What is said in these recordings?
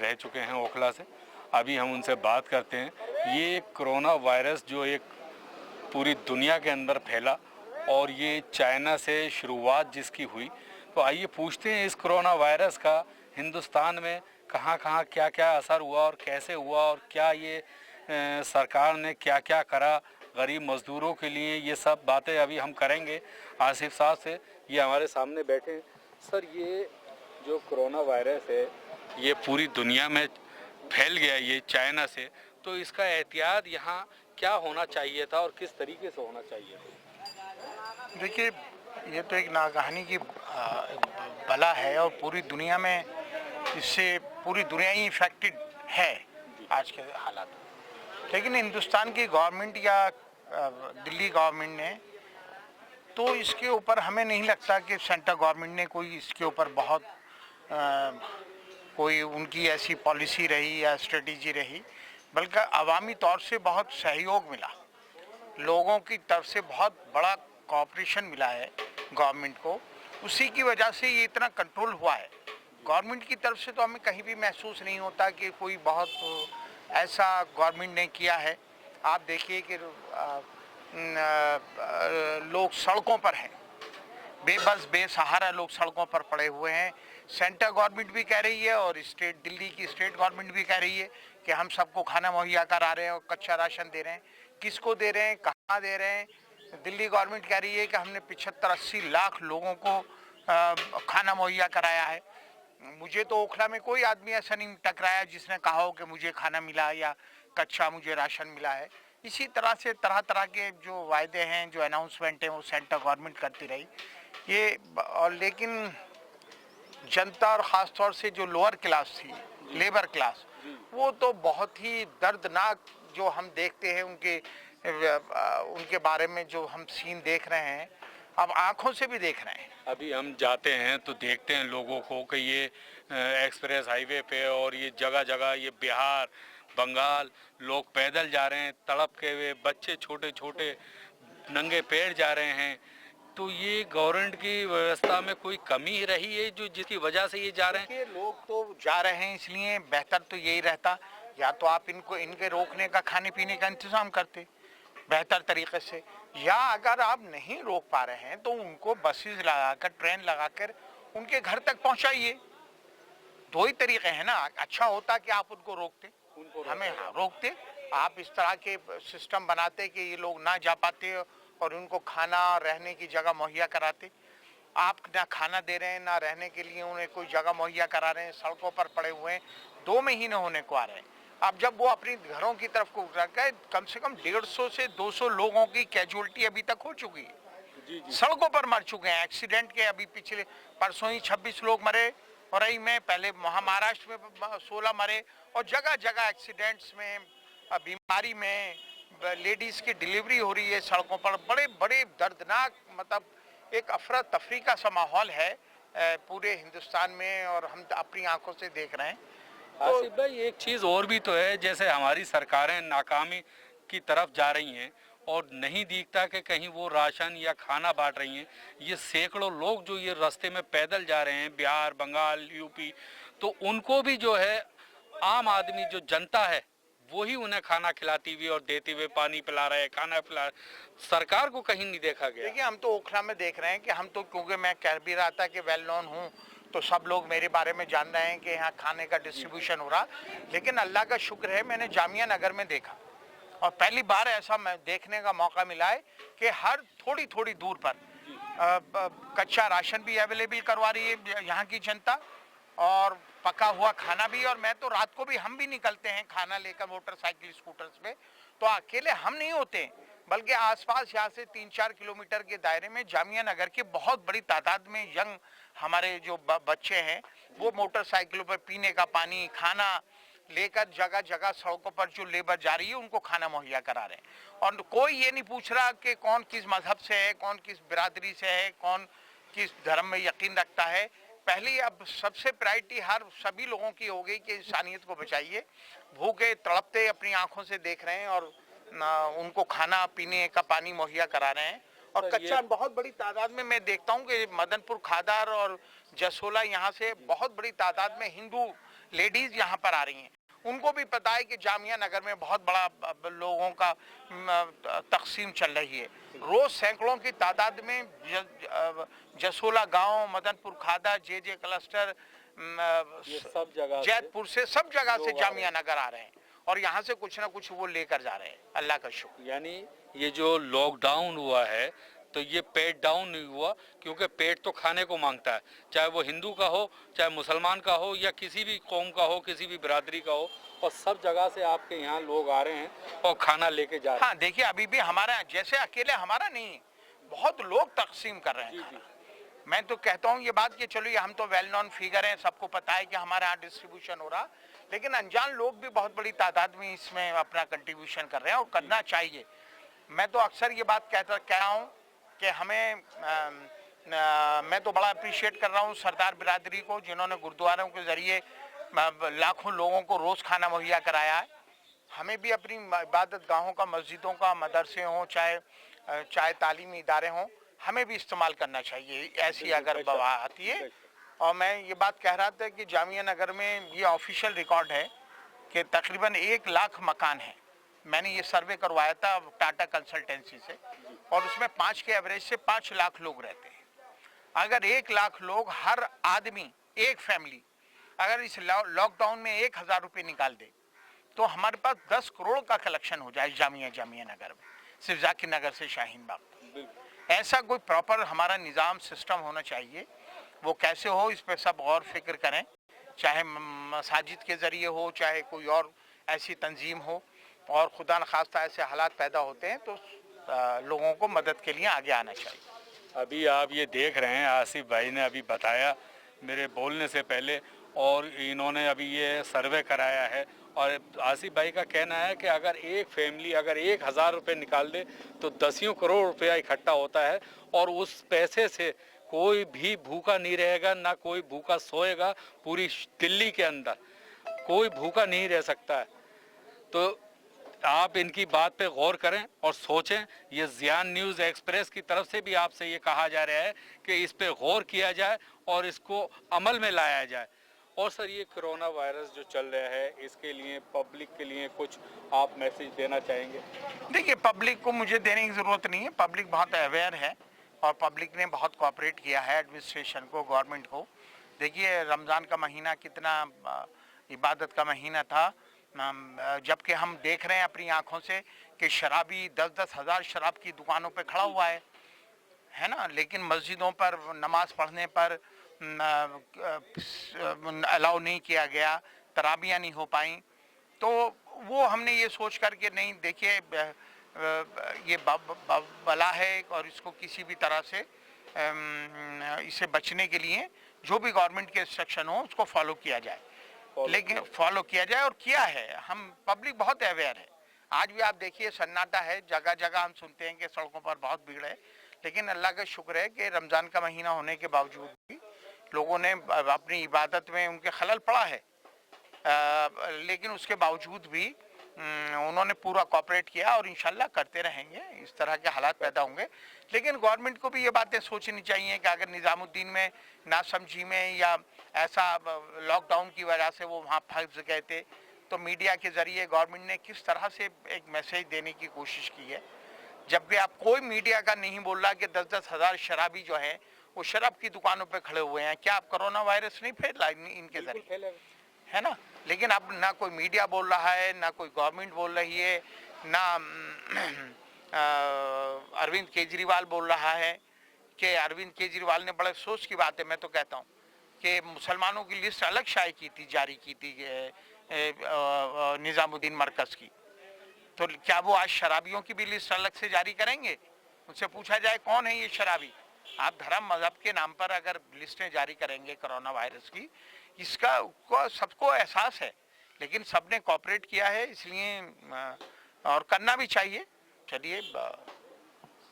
रह चुके हैं ओखला से। अभी हम उनसे बात करते हैं। ये कोरोना वायरस जो एक पूरी दुनिया के अंदर फैला और ये चाइना से शुरुआत जिसकी हुई, तो आइए पूछते हैं इस कोरोना वायरस का हिंदुस्तान में कहाँ कहाँ क्या क्या असर हुआ और कैसे हुआ और क्या ये सरकार ने क्या क्या करा गरीब मज़दूरों के लिए। ये सब बातें अभी हम करेंगे आसिफ साहब से। ये हमारे सामने बैठे हैं। सर, ये जो कोरोना वायरस है ये पूरी दुनिया में फैल गया, ये चाइना से, तो इसका एहतियात यहाँ क्या होना चाहिए था और किस तरीके से होना चाहिए था? देखिए, ये तो एक नागहानी की बला है और पूरी दुनिया में इससे पूरी दुनिया ही इफेक्टेड है आज के हालात। लेकिन हिंदुस्तान की गवर्नमेंट या दिल्ली गवर्नमेंट ने तो इसके ऊपर, हमें नहीं लगता कि सेंट्रल गवर्नमेंट ने कोई इसके ऊपर बहुत कोई उनकी ऐसी पॉलिसी रही या स्ट्रेटजी रही, बल्कि अवामी तौर से बहुत सहयोग मिला, लोगों की तरफ से बहुत बड़ा कोऑपरेशन मिला है गवर्नमेंट को। उसी की वजह से ये इतना कंट्रोल हुआ है। गवर्नमेंट की तरफ से तो हमें कहीं भी महसूस नहीं होता कि कोई बहुत ऐसा गवर्नमेंट ने किया है। आप देखिए कि लोग सड़कों पर हैं, बेबस बेसहारा लोग सड़कों पर पड़े हुए हैं। सेंट्रल गवर्नमेंट भी कह रही है और दिल्ली की स्टेट गवर्नमेंट भी कह रही है कि हम सबको खाना मुहैया करा रहे हैं और कच्चा राशन दे रहे हैं। किसको दे रहे हैं, कहाँ दे रहे हैं? दिल्ली गवर्नमेंट कह रही है कि हमने 75-80 लाख लोगों को खाना मुहैया कराया है। मुझे तो ओखला में कोई आदमी ऐसा नहीं टकराया जिसने कहा हो कि मुझे खाना मिला या कच्चा मुझे राशन मिला है। इसी तरह से तरह तरह के जो वायदे हैं, जो अनाउंसमेंट हैं, वो सेंट्रल गवर्नमेंट करती रही। ये और लेकिन जनता और ख़ास तौर से जो लोअर क्लास थी, लेबर क्लास, वो तो बहुत ही दर्दनाक जो हम देखते हैं उनके बारे में जो हम सीन देख रहे हैं, अब आंखों से भी देख रहे हैं। अभी हम जाते हैं तो देखते हैं लोगों को कि ये एक्सप्रेस हाईवे पे और ये जगह जगह ये बिहार बंगाल लोग पैदल जा रहे हैं, तड़प के हुए बच्चे छोटे छोटे नंगे पैर जा रहे हैं। तो ये गवर्नमेंट की व्यवस्था में कोई कमी रही है जो जिसकी वजह से ये जा रहे हैं? लोग तो जा रहे हैं, इसलिए बेहतर तो यही रहता, या तो आप इनके रोकने का, खाने पीने का इंतजाम करते बेहतर तरीके से, या अगर आप नहीं रोक पा रहे हैं तो उनको बसेस लगाकर, ट्रेन लगाकर उनके घर तक पहुंचाइए। दो ही तरीके हैं ना। अच्छा होता कि आप उनको रोकते, हमें रोकते, आप इस तरह के सिस्टम बनाते कि ये लोग ना जा पाते और उनको खाना रहने की जगह मुहैया कराते। आप ना खाना दे रहे हैं, ना रहने के लिए उन्हें कोई जगह मुहैया करा रहे हैं, सड़कों पर पड़े हुए हैं, 2 महीने होने को आ रहे हैं। अब जब वो अपनी घरों की तरफ को गए, कम से कम 150 से 200 लोगों की कैजुअलिटी अभी तक हो चुकी है। जी। सड़कों पर मर चुके हैं एक्सीडेंट के। अभी पिछले परसों ही 26 लोग मरे और में पहले महाराष्ट्र में 16 मरे और जगह जगह एक्सीडेंट्स में, बीमारी में, लेडीज की डिलीवरी हो रही है सड़कों पर। बड़े बड़े दर्दनाक, मतलब एक अफरा तफरी का सा माहौल है पूरे हिंदुस्तान में और हम अपनी आंखों से देख रहे हैं। आसिफ भाई, एक चीज़ और भी तो है, जैसे हमारी सरकारें नाकामी की तरफ जा रही हैं और नहीं दिखता कि कहीं वो राशन या खाना बांट रही हैं। ये सैकड़ों लोग जो ये रास्ते में पैदल जा रहे हैं, बिहार बंगाल यूपी, तो उनको भी जो है आम आदमी जो जनता है वही उन्हें खाना खिलाती हुई और देती हुए, पानी पिला रहे, खाना पिला रहे। सरकार को कहीं नहीं देखा गया। देखिए, हम तो ओखला में देख रहे हैं कि हम तो, क्योंकि मैं कह भी रहा था कि वेल नोन हूँ तो सब लोग मेरे बारे में जान रहे हैं कि यहाँ खाने का डिस्ट्रीब्यूशन हो रहा। लेकिन अल्लाह का शुक्र है, मैंने जामिया नगर में देखा और पहली बार ऐसा मैं देखने का मौका मिला है कि हर थोड़ी थोड़ी दूर पर कच्चा राशन भी अवेलेबल करवा रही है यहाँ की जनता और पका हुआ खाना भी। और मैं तो रात को भी, हम भी निकलते हैं खाना लेकर मोटरसाइकिल स्कूटर्स पे, तो अकेले हम नहीं होते बल्कि आसपास यहाँ से 3-4 किलोमीटर के दायरे में जामिया नगर के बहुत बड़ी तादाद में यंग हमारे जो बच्चे हैं वो मोटरसाइकिलों पर पीने का पानी, खाना लेकर जगह जगह सड़कों पर जो लेबर जा रही है उनको खाना मुहैया करा रहे हैं। और कोई ये नहीं पूछ रहा कि कौन किस मजहब से है, कौन किस बिरादरी से है, कौन किस धर्म में यकीन रखता है। पहली अब सबसे प्रायोरिटी हर सभी लोगों की हो गई कि इंसानियत को बचाइए। भूखे तड़पते अपनी आंखों से देख रहे हैं और उनको खाना पीने का पानी मुहैया करा रहे हैं। और कच्चा बहुत बड़ी तादाद में मैं देखता हूँ कि मदनपुर खादर और जसोला यहाँ से बहुत बड़ी तादाद में हिंदू लेडीज यहाँ पर आ रही हैं, उनको भी पता है कि जामिया नगर में बहुत बड़ा लोगों का तकसीम चल रही है। रोज सैकड़ों की तादाद में जसोला गांव, मदनपुर खादा, जे क्लस्टर, सब जगह जैतपुर से, सब जगह से जामिया नगर आ रहे हैं और यहाँ से कुछ ना कुछ वो लेकर जा रहे हैं। अल्लाह का शुक्र। यानी ये जो लॉकडाउन हुआ है तो ये पेट डाउन नहीं हुआ, क्योंकि पेट तो खाने को मांगता है, चाहे वो हिंदू का हो, चाहे मुसलमान का हो, या किसी भी कौम का हो, किसी भी बिरादरी का हो, और सब जगह से आपके यहाँ लोग आ रहे हैं और खाना लेके जा रहे हैं। हाँ देखिए, अभी भी हमारा जैसे अकेले हमारा नहीं, बहुत लोग तकसीम कर रहे हैं। मैं तो कहता हूँ ये बात कि चलो, ये हम तो वेल नोन फिगर हैं, सबको पता है कि हमारे यहाँ डिस्ट्रीब्यूशन हो रहा, लेकिन अनजान लोग भी बहुत बड़ी तादाद में इसमें अपना कंट्रीब्यूशन कर रहे हैं और करना चाहिए। मैं तो अक्सर ये बात कह रहा हूँ कि हमें मैं तो बड़ा अप्रिशिएट कर रहा हूँ सरदार बिरादरी को, जिन्होंने गुरुद्वारों के जरिए लाखों लोगों को रोज़ खाना मुहैया कराया है। हमें भी अपनी इबादत गाहों का, मस्जिदों का, मदरसे हों, चाहे तालीमी इदारे हों, हमें भी इस्तेमाल करना चाहिए ऐसी अगर वबा आती है। और मैं ये बात कह रहा था कि जामिया नगर में ये ऑफिशियल रिकॉर्ड है कि तकरीबन 1 लाख मकान है। मैंने ये सर्वे करवाया था टाटा कंसल्टेंसी से, और उसमें 5 के एवरेज से 5 लाख लोग रहते हैं। अगर 1 लाख लोग, हर आदमी, एक फैमिली अगर इस लॉकडाउन में 1000 रुपये निकाल दे तो हमारे पास 10 करोड़ का कलेक्शन हो जाए जामिया नगर में, सिर्फ जाकिर नगर से शाहीन बाग। ऐसा कोई प्रॉपर हमारा निज़ाम सिस्टम होना चाहिए। वो कैसे हो, इस पर सब गौर फिक्र करें, चाहे मसाजिद के ज़रिए हो, चाहे कोई और ऐसी तंजीम हो, और खुदा न खास्ता ऐसे हालात पैदा होते हैं तो लोगों को मदद के लिए आगे आना चाहिए। अभी आप ये देख रहे हैं, आसिफ भाई ने अभी बताया मेरे बोलने से पहले, और इन्होंने अभी ये सर्वे कराया है, और आसिफ भाई का कहना है कि अगर एक फैमिली अगर 1000 रुपये निकाल दे तो 10 करोड़ रुपया इकट्ठा होता है, और उस पैसे से कोई भी भूखा नहीं रहेगा, ना कोई भूखा सोएगा। पूरी दिल्ली के अंदर कोई भूखा नहीं रह सकता है। तो आप इनकी बात पे गौर करें और सोचें। ये ज़ियान न्यूज़ एक्सप्रेस की तरफ से भी आपसे ये कहा जा रहा है कि इस पे गौर किया जाए और इसको अमल में लाया जाए। और सर, ये कोरोना वायरस जो चल रहा है, इसके लिए पब्लिक के लिए कुछ आप मैसेज देना चाहेंगे? देखिए, पब्लिक को मुझे देने की ज़रूरत नहीं है, पब्लिक बहुत अवेयर है और पब्लिक ने बहुत कोऑपरेट किया है एडमिनिस्ट्रेशन को, गवर्नमेंट को। देखिए, रमज़ान का महीना कितना इबादत का महीना था, जबकि हम देख रहे हैं अपनी आंखों से कि शराबी 10-10 हज़ार शराब की दुकानों पे खड़ा हुआ है ना, लेकिन मस्जिदों पर नमाज पढ़ने पर अलाउ नहीं किया गया, तराबियाँ नहीं हो पाई। तो वो हमने ये सोच कर के नहीं, देखिए ये बला है और इसको किसी भी तरह से इसे बचने के लिए जो भी गवर्नमेंट के इंस्ट्रक्शन हो उसको फॉलो किया जाए, लेकिन फॉलो किया जाए, और किया है। हम पब्लिक बहुत अवेयर है। आज भी आप देखिए सन्नाटा है, जगह जगह हम सुनते हैं कि सड़कों पर बहुत भीड़ है, लेकिन अल्लाह का शुक्र है कि रमज़ान का महीना होने के बावजूद भी लोगों ने अपनी इबादत में उनके खलल पड़ा है, लेकिन उसके बावजूद भी उन्होंने पूरा कोऑपरेट किया और इंशाल्लाह करते रहेंगे। इस तरह के हालात पैदा होंगे, लेकिन गवर्नमेंट को भी ये बातें सोचनी चाहिए कि अगर निज़ामुद्दीन में नासमझी में या ऐसा लॉकडाउन की वजह से वो वहाँ फंस गए थे, तो मीडिया के ज़रिए गवर्नमेंट ने किस तरह से एक मैसेज देने की कोशिश की है। जबकि आप कोई मीडिया का नहीं बोल रहा कि 10-10 हज़ार शराबी जो है वो शराब की दुकानों पे खड़े हुए हैं। क्या आप कोरोना वायरस नहीं फैला इनके जरिए, है ना? लेकिन अब ना कोई मीडिया बोल रहा है, ना कोई गवर्नमेंट बोल रही है, ना अरविंद केजरीवाल बोल रहा है। कि अरविंद केजरीवाल ने बड़े सोच की बात है, मैं तो कहता हूँ कि मुसलमानों की लिस्ट अलग शाये की थी, जारी की थी निज़ामुद्दीन मरकज़ की, तो क्या वो आज शराबियों की भी लिस्ट अलग से जारी करेंगे? उनसे पूछा जाए कौन है ये शराबी। आप धर्म मजहब के नाम पर अगर लिस्टें जारी करेंगे कोरोना वायरस की, इसका सबको एहसास है, लेकिन सबने कोऑपरेट किया है, इसलिए और करना भी चाहिए। चलिए,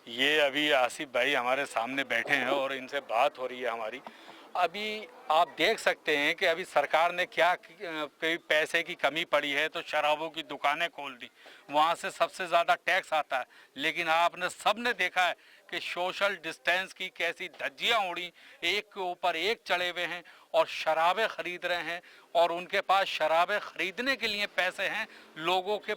ये अभी आसिफ भाई हमारे सामने बैठे हैं और इनसे बात हो रही है हमारी। अभी आप देख सकते हैं कि अभी सरकार ने क्या, कई पैसे की कमी पड़ी है तो शराबों की दुकानें खोल दी, वहाँ से सबसे ज़्यादा टैक्स आता है। लेकिन आपने सबने देखा है कि सोशल डिस्टेंस की कैसी धज्जियां उड़ी, एक के ऊपर एक चढ़े हुए हैं और शराबें खरीद रहे हैं, और उनके पास शराबें खरीदने के लिए पैसे हैं। लोगों के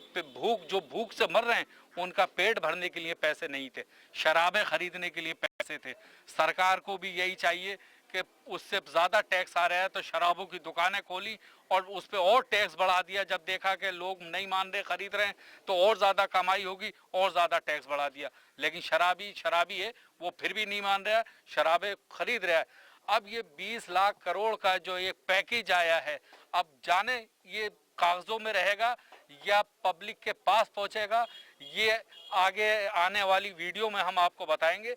जो भूख से मर रहे हैं, उनका पेट भरने के लिए पैसे नहीं थे, शराबें खरीदने के लिए पैसे थे। सरकार को भी यही चाहिए कि उससे ज़्यादा टैक्स आ रहा है तो शराबों की दुकानें खोली और उस पर और टैक्स बढ़ा दिया। जब देखा कि लोग नहीं मान रहे, खरीद रहे हैं, तो और ज़्यादा कमाई होगी, और ज़्यादा टैक्स बढ़ा दिया। लेकिन शराबी है, वो फिर भी नहीं मान रहा है, शराबें खरीद रहा है। अब ये 20 लाख करोड़ का जो एक पैकेज आया है, अब जाने ये कागजों में रहेगा या पब्लिक के पास पहुंचेगा, ये आगे आने वाली वीडियो में हम आपको बताएंगे।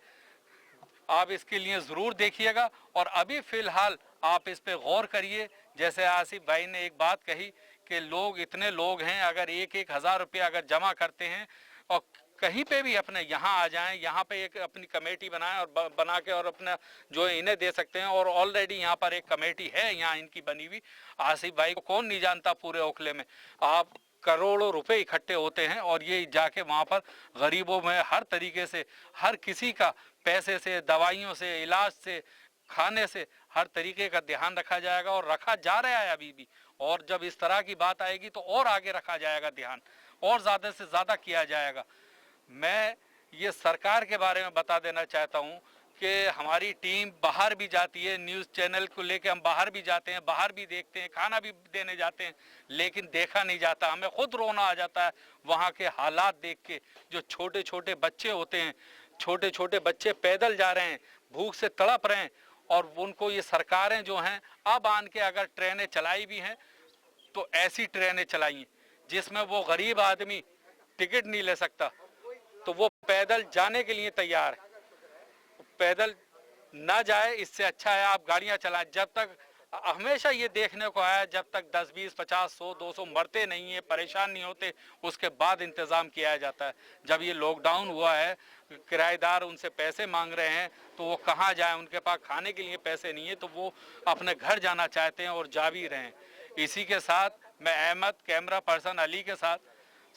आप इसके लिए ज़रूर देखिएगा। और अभी फ़िलहाल आप इस पे गौर करिए। जैसे आसिफ भाई ने एक बात कही कि लोग, इतने लोग हैं, अगर 1,000 रुपया अगर जमा करते हैं और कहीं पे भी अपने यहाँ आ जाएं, यहाँ पे एक अपनी कमेटी बनाएं और बना के और अपना जो इन्हें दे सकते हैं। और ऑलरेडी यहाँ पर एक कमेटी है यहाँ इनकी बनी हुई। आसिफ भाई को कौन नहीं जानता पूरे ओखले में। आप करोड़ों रुपए इकट्ठे होते हैं और ये जाके वहाँ पर गरीबों में हर तरीके से, हर किसी का पैसे से, दवाइयों से, इलाज से, खाने से, हर तरीके का ध्यान रखा जाएगा और रखा जा रहा है अभी भी। और जब इस तरह की बात आएगी तो और आगे रखा जाएगा ध्यान, और ज़्यादा से ज़्यादा किया जाएगा। मैं ये सरकार के बारे में बता देना चाहता हूँ कि हमारी टीम बाहर भी जाती है, न्यूज़ चैनल को लेके हम बाहर भी जाते हैं, बाहर भी देखते हैं, खाना भी देने जाते हैं, लेकिन देखा नहीं जाता। हमें खुद रोना आ जाता है वहाँ के हालात देख के। जो छोटे छोटे बच्चे होते हैं, छोटे छोटे बच्चे पैदल जा रहे हैं, भूख से तड़प रहे हैं, और उनको ये सरकारें जो हैं अब आन के अगर ट्रेनें चलाई भी हैं तो ऐसी ट्रेनें चलाई जिसमें वो गरीब आदमी टिकट नहीं ले सकता, तो वो पैदल जाने के लिए तैयार है। पैदल ना जाए, इससे अच्छा है आप गाड़ियां चलाएं। जब तक, हमेशा ये देखने को आया, जब तक 10, 20, 50, 100, 200 मरते नहीं है, परेशान नहीं होते, उसके बाद इंतज़ाम किया जाता है। जब ये लॉकडाउन हुआ है, किराएदार उनसे पैसे मांग रहे हैं, तो वो कहाँ जाएं, उनके पास खाने के लिए पैसे नहीं है, तो वो अपने घर जाना चाहते हैं और जा भी रहे हैं। इसी के साथ मैं अहमद, कैमरा पर्सन अली के साथ,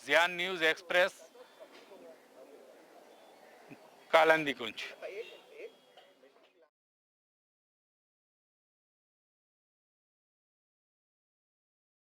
ज़ियान न्यूज़ एक्सप्रेस, कालंदी कुंज।